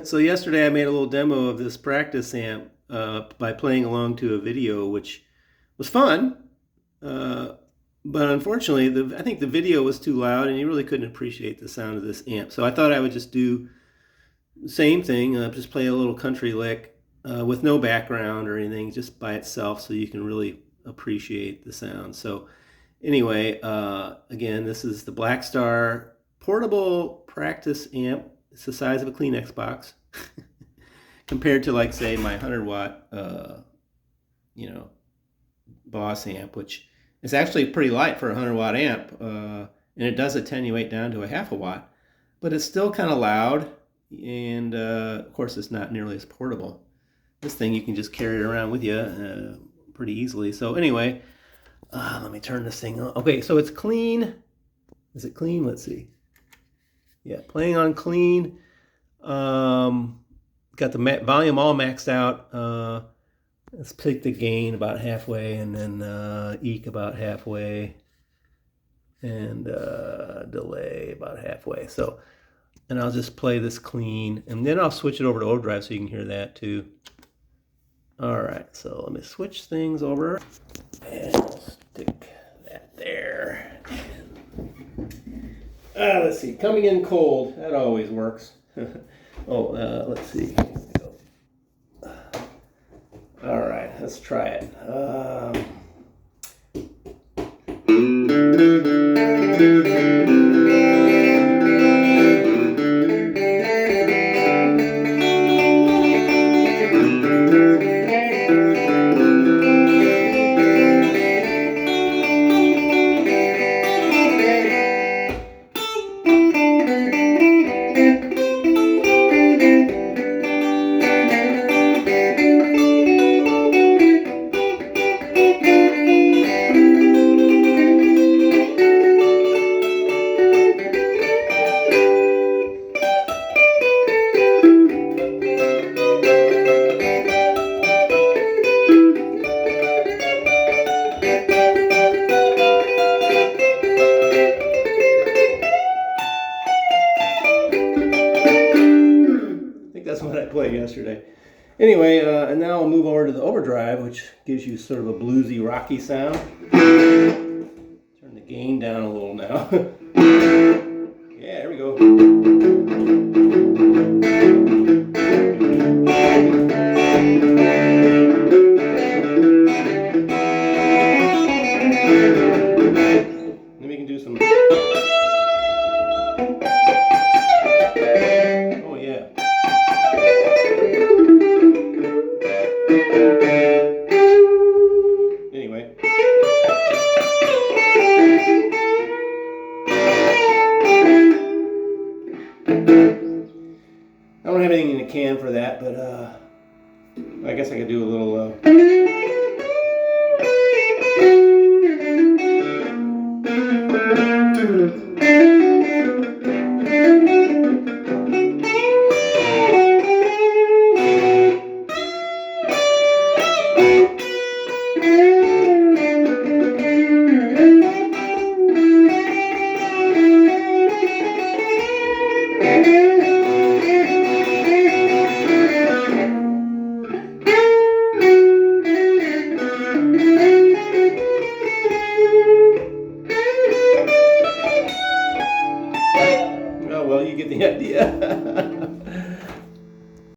So yesterday I made a little demo of this practice amp by playing along to a video, which was fun. Uh, but unfortunately, I think the video was too loud, and you really couldn't appreciate the sound of this amp. So I thought I would just do the same thing, just play a little country lick with no background or anything, just by itself, so you can really appreciate the sound. So anyway, again, this is the Blackstar portable practice amp. It's the size of a Kleenex box compared to, like, say, my 100 watt, you know, Boss amp, which is actually pretty light for a 100 watt amp, and it does attenuate down to a half a watt, but it's still kind of loud, and of course, it's not nearly as portable. This thing you can just carry it around with you pretty easily. So anyway, let me turn this thing on. Okay, so it's clean. Is it clean? Let's see. Yeah, playing on clean. Got the volume all maxed out. Let's take the gain about halfway, and then eek about halfway, and delay about halfway. So, and I'll just play this clean, and then I'll switch it over to overdrive so you can hear that too. All right, so let me switch things over, and I'll stick that there. Let's see, coming in cold, that always works. Let's see. All right, let's try it. That's what I played yesterday. Anyway, and now I'll move over to the overdrive, which gives you sort of a bluesy, rocky sound. Turn the gain down a little now. Yeah, here we go. Then we can do some. Oh, yeah. Anyway. I don't have anything in the can for that, but I guess I could do a little